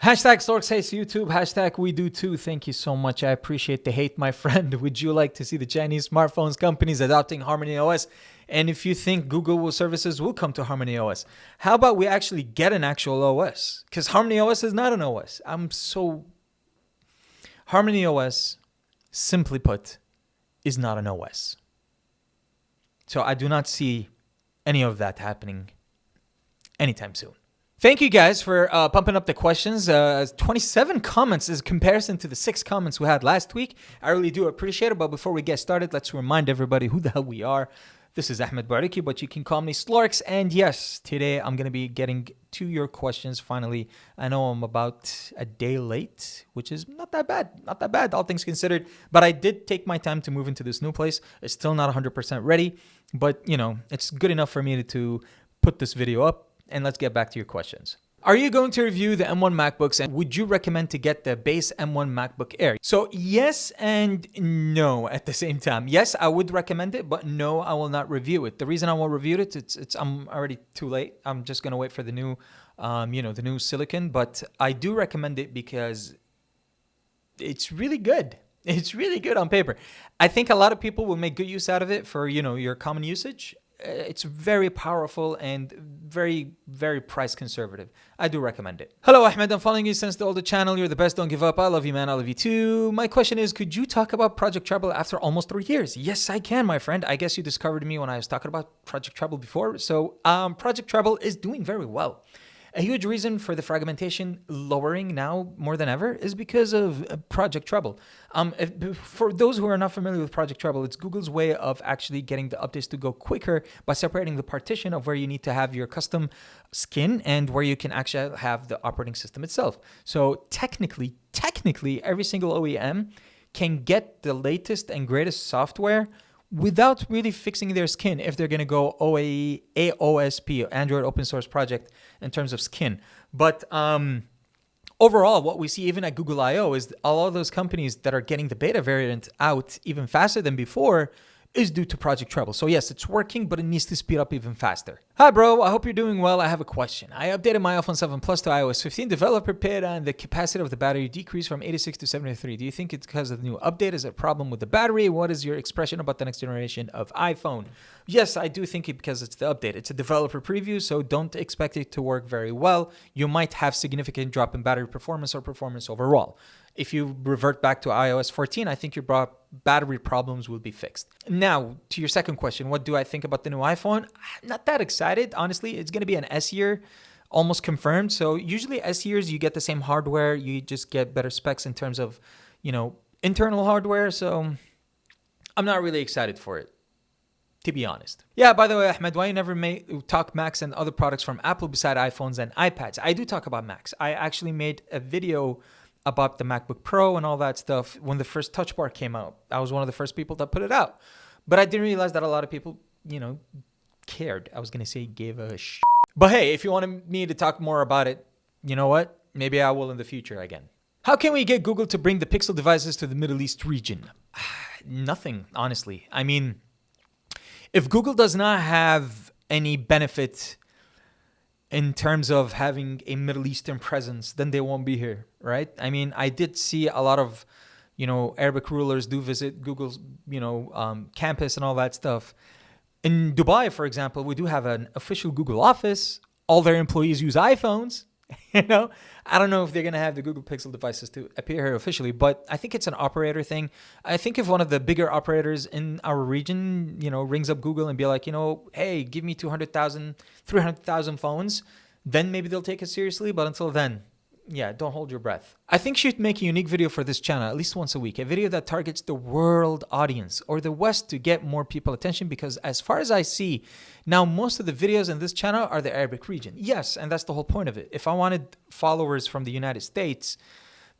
Hashtag Storks hates YouTube. Hashtag we do too. Thank you so much. I appreciate the hate, my friend. Would you like to see the Chinese smartphones companies adopting Harmony OS? And if you think Google services will come to Harmony OS, how about we actually get an actual OS? Because Harmony OS is not an OS. Harmony OS, simply put, is not an OS. So I do not see any of that happening anytime soon. Thank you guys for pumping up the questions. 27 comments is comparison to the 6 comments we had last week. I really do appreciate it. But before we get started, let's remind everybody who the hell we are. This is Ahmed Bariki, but you can call me Slorks. And yes, today I'm going to be getting to your questions finally. I know I'm about a day late, which is not that bad. Not that bad, all things considered. But I did take my time to move into this new place. It's still not 100% ready. But, you know, it's good enough for me to put this video up. And let's get back to your questions. Are you going to review the M1 MacBooks, and would you recommend to get the base M1 MacBook Air? So yes and no at the same time. Yes, I would recommend it, but no, I will not review it. The reason I won't review it, I'm already too late. I'm just gonna wait for the new, the new silicon. But I do recommend it because it's really good. It's really good on paper. I think a lot of people will make good use out of it for your common usage. It's very powerful and very, very price conservative. I do recommend it. Hello, Ahmed. I'm following you since the older channel. You're the best. Don't give up. I love you, man. I love you too. My question is, could you talk about Project Treble after almost 3 years? Yes, I can, my friend. I guess you discovered me when I was talking about Project Treble before. So Project Treble is doing very well. A huge reason for the fragmentation lowering now more than ever is because of Project Treble. For those who are not familiar with Project Treble, it's Google's way of actually getting the updates to go quicker by separating the partition of where you need to have your custom skin and where you can actually have the operating system itself. So technically, every single OEM can get the latest and greatest software without really fixing their skin if they're going to go AOSP, Android Open Source Project, in terms of skin. But overall, what we see even at Google I/O is all of those companies that are getting the beta variant out even faster than before is due to Project Treble. So yes, it's working, but it needs to speed up even faster. Hi, bro. I hope you're doing well. I have a question. I updated my iPhone 7 Plus to iOS 15 developer beta, and the capacity of the battery decreased from 86 to 73. Do you think it's because of the new update? Is it a problem with the battery? What is your expression about the next generation of iPhone? Yes, I do think it because it's the update. It's a developer preview, so don't expect it to work very well. You might have significant drop in battery performance or performance overall. If you revert back to iOS 14, I think your battery problems will be fixed. Now, to your second question, what do I think about the new iPhone? Not that excited, honestly. It's going to be an S year, almost confirmed. So usually S years, you get the same hardware. You just get better specs in terms of, internal hardware. So I'm not really excited for it, to be honest. Yeah, by the way, Ahmed, why you never talk Macs and other products from Apple beside iPhones and iPads? I do talk about Macs. I actually made a video about the MacBook Pro and all that stuff when the first Touch Bar came out. I was one of the first people that put it out. But I didn't realize that a lot of people, cared. I was going to say gave a shit. But hey, if you wanted me to talk more about it, you know what? Maybe I will in the future again. How can we get Google to bring the Pixel devices to the Middle East region? Nothing, honestly. I mean, if Google does not have any benefit in terms of having a Middle Eastern presence, then they won't be here, right? I mean, I did see a lot of, Arabic rulers do visit Google's, campus and all that stuff. In Dubai, for example, we do have an official Google office. All their employees use iPhones. I don't know if they're going to have the Google Pixel devices to appear here officially, but I think it's an operator thing. I think if one of the bigger operators in our region, rings up Google and be like, hey, give me 200,000, 300,000 phones, then maybe they'll take it seriously. But until then, yeah, don't hold your breath. I think you should make a unique video for this channel at least once a week, a video that targets the world audience or the West to get more people attention, because as far as I see, now most of the videos in this channel are the Arabic region. Yes, and that's the whole point of it. If I wanted followers from the United States,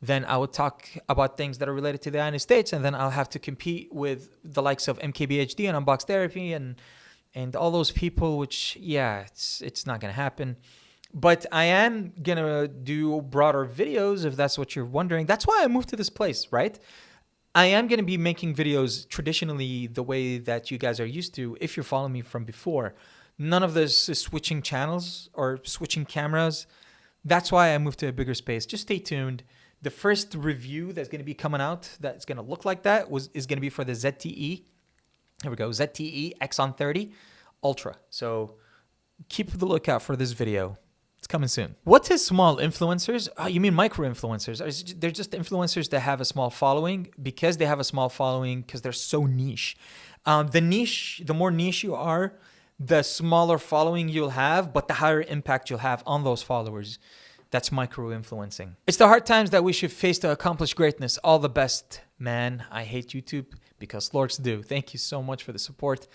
then I would talk about things that are related to the United States, and then I'll have to compete with the likes of MKBHD and Unbox Therapy and all those people, which, yeah, it's not going to happen. But I am going to do broader videos if that's what you're wondering. That's why I moved to this place, right? I am going to be making videos traditionally the way that you guys are used to if you're following me from before. None of this is switching channels or switching cameras. That's why I moved to a bigger space. Just stay tuned. The first review that's going to be coming out that's going to look like that is going to be for the ZTE. Here we go, ZTE Exxon 30 Ultra. So keep the lookout for this video. It's coming soon. What is small influencers? Oh, you mean micro influencers? They're just influencers that have a small following. Because they have a small following, because they're so niche. The more niche you are, the smaller following you'll have, but the higher impact you'll have on those followers. That's micro-influencing. It's the hard times that we should face to accomplish greatness. All the best, man. I hate YouTube because Slorks do. Thank you so much for the support.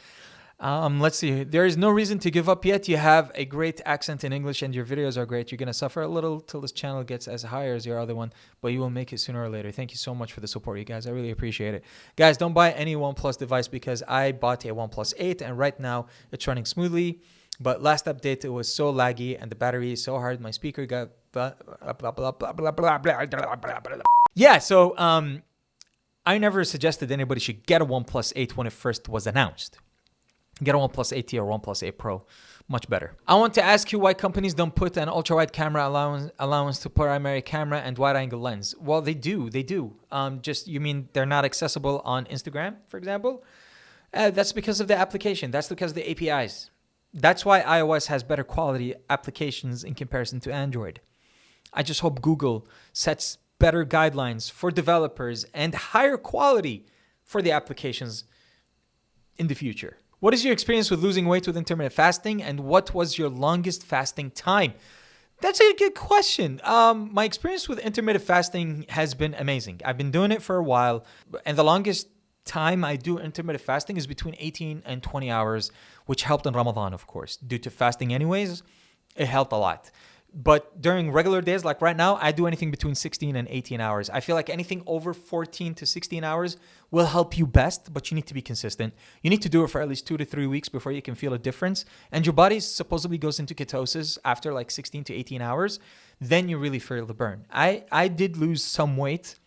Let's see. There is no reason to give up yet. You have a great accent in English and your videos are great. You're going to suffer a little till this channel gets as high as your other one, but you will make it sooner or later. Thank you so much for the support, you guys. I really appreciate it. Guys, don't buy any OnePlus device because I bought a OnePlus 8 and right now it's running smoothly. But last update, it was so laggy and the battery is so hard. My speaker got yeah, so I never suggested anybody should get a OnePlus 8 when it first was announced. Get a OnePlus 8T or OnePlus 8 Pro. Much better. I want to ask you why companies don't put an ultra-wide camera allowance to primary camera and wide-angle lens. Well, they do. They do. You mean they're not accessible on Instagram, for example? That's because of the application. That's because of the APIs. That's why iOS has better quality applications in comparison to Android. I just hope Google sets better guidelines for developers and higher quality for the applications in the future. What is your experience with losing weight with intermittent fasting, and what was your longest fasting time? That's a good question. My experience with intermittent fasting has been amazing. I've been doing it for a while, and the longest time I do intermittent fasting is between 18 and 20 hours, which helped in Ramadan, of course. Due to fasting anyways, it helped a lot. But during regular days, like right now, I do anything between 16 and 18 hours. I feel like anything over 14 to 16 hours will help you best, but you need to be consistent. You need to do it for at least 2 to 3 weeks before you can feel a difference. And your body supposedly goes into ketosis after like 16 to 18 hours. Then you really feel the burn. I did lose some weight.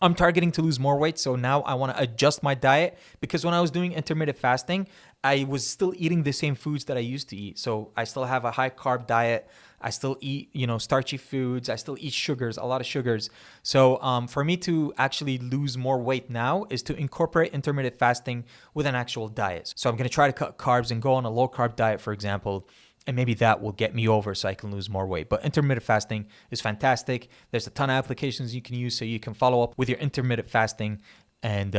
I'm targeting to lose more weight, so now I want to adjust my diet because when I was doing intermittent fasting, I was still eating the same foods that I used to eat. So I still have a high carb diet. I still eat, starchy foods. I still eat sugars, a lot of sugars. So for me to actually lose more weight now is to incorporate intermittent fasting with an actual diet. So I'm going to try to cut carbs and go on a low carb diet, for example. And maybe that will get me over so I can lose more weight. But intermittent fasting is fantastic. There's a ton of applications you can use so you can follow up with your intermittent fasting. And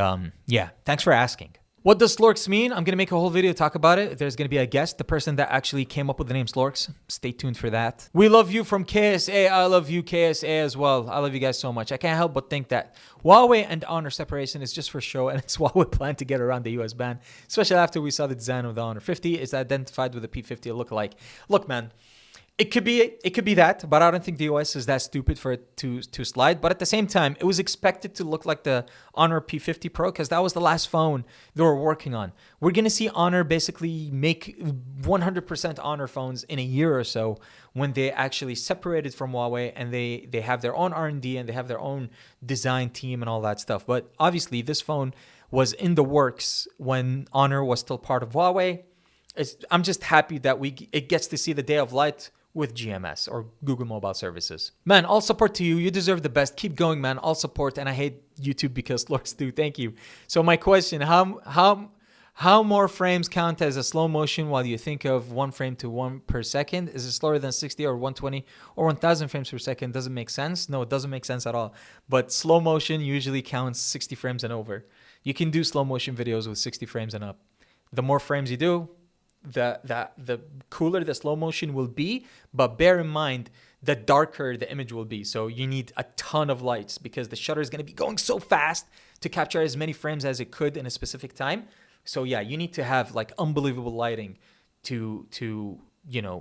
yeah, thanks for asking. What does Slorks mean? I'm going to make a whole video talk about it. There's going to be a guest, the person that actually came up with the name Slorks. Stay tuned for that. We love you from KSA. I love you, KSA, as well. I love you guys so much. I can't help but think that Huawei and Honor separation is just for show, and it's Huawei plan to get around the US ban, especially after we saw the design of the Honor 50 is identified with the P50 lookalike. Look, man. It could be that, but I don't think the OS is that stupid for it to slide. But at the same time, it was expected to look like the Honor P50 Pro because that was the last phone they were working on. We're going to see Honor basically make 100% Honor phones in a year or so when they actually separated from Huawei and they have their own R&D and they have their own design team and all that stuff. But obviously, this phone was in the works when Honor was still part of Huawei. I'm just happy that it gets to see the day of light with GMS or Google Mobile Services. Man, all support to you. You deserve the best. Keep going, man. All support. And I hate YouTube because Slorks do. Thank you. So my question, how more frames count as a slow motion while you think of 1 frame to 1 per second? Is it slower than 60 or 120 or 1000 frames per second? Doesn't make sense. No, it doesn't make sense at all. But slow motion usually counts 60 frames and over. You can do slow motion videos with 60 frames and up. The more frames you do, the cooler the slow motion will be, but bear in mind the darker the image will be. So you need a ton of lights because the shutter is going to be going so fast to capture as many frames as it could in a specific time. So yeah, you need to have like unbelievable lighting to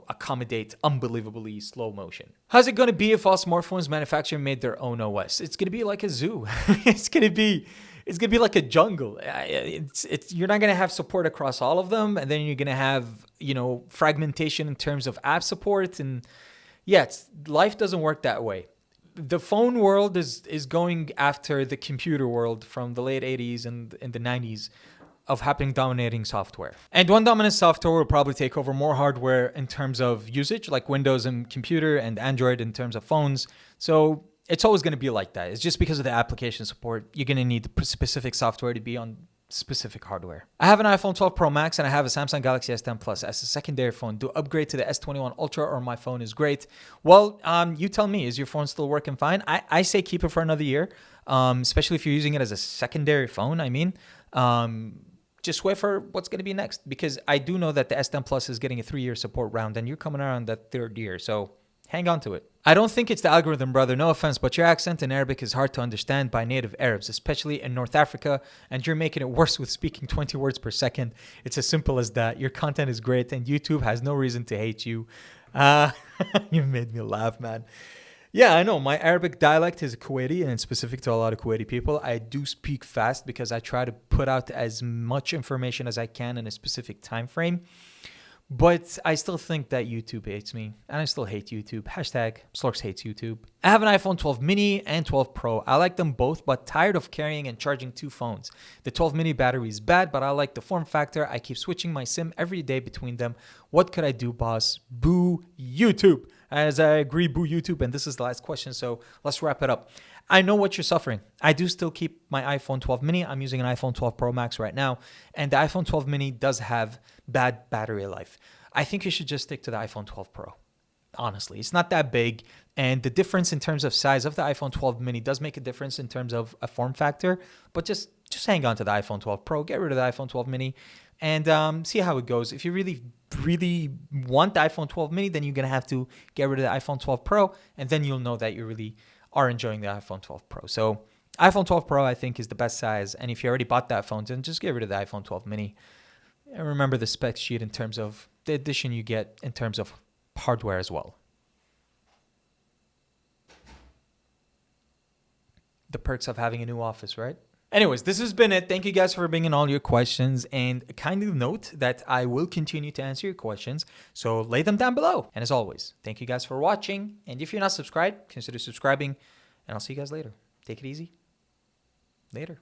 accommodate unbelievably slow motion. How's it going to be if all smartphones manufacturer made their own OS? It's going to be like a zoo. It's going to be like a jungle. You're not going to have support across all of them. And then you're going to have, fragmentation in terms of app support. And yeah, life doesn't work that way. The phone world is going after the computer world from the late 80s and in the 90s of having dominating software. And one dominant software will probably take over more hardware in terms of usage, like Windows and computer and Android in terms of phones. So it's always going to be like that. It's just because of the application support, you're going to need specific software to be on specific hardware. I have an iPhone 12 Pro Max and I have a Samsung Galaxy S10 Plus as a secondary phone. Do upgrade to the S21 Ultra or my phone is great? Well, you tell me, is your phone still working fine? I say keep it for another year, especially if you're using it as a secondary phone. I mean, just wait for what's going to be next, because I do know that the S10 Plus is getting a 3-year support round and you're coming around that 3rd year. So hang on to it. I don't think it's the algorithm, brother. No offense, but your accent in Arabic is hard to understand by native Arabs, especially in North Africa, and you're making it worse with speaking 20 words per second. It's as simple as that. Your content is great, and YouTube has no reason to hate you. You made me laugh, man. Yeah, I know. My Arabic dialect is Kuwaiti, and it's specific to a lot of Kuwaiti people. I do speak fast because I try to put out as much information as I can in a specific time frame. But I still think that YouTube hates me, and I still hate YouTube. Hashtag Slorks hates YouTube. I have an iPhone 12 mini and 12 Pro. I like them both, but tired of carrying and charging 2 phones. The 12 mini battery is bad, but I like the form factor. I keep switching my SIM every day between them. What could I do, boss? Boo YouTube. As I agree, boo YouTube. And this is the last question, so let's wrap it up. I know what you're suffering. I do still keep my iPhone 12 mini. I'm using an iPhone 12 Pro Max right now. And the iPhone 12 mini does have bad battery life. I think you should just stick to the iPhone 12 Pro. Honestly, it's not that big. And the difference in terms of size of the iPhone 12 mini does make a difference in terms of a form factor. But just hang on to the iPhone 12 Pro. Get rid of the iPhone 12 mini and see how it goes. If you really want the iPhone 12 mini, then you're going to have to get rid of the iPhone 12 Pro. And then you'll know that you really are enjoying the iPhone 12 Pro. So iPhone 12 Pro, I think, is the best size. And if you already bought that phone, then just get rid of the iPhone 12 mini. And remember the spec sheet in terms of the addition you get in terms of hardware as well. The perks of having a new office, right? Anyways, this has been it. Thank you guys for bringing all your questions. And kindly note that I will continue to answer your questions. So lay them down below. And as always, thank you guys for watching. And if you're not subscribed, consider subscribing. And I'll see you guys later. Take it easy. Later.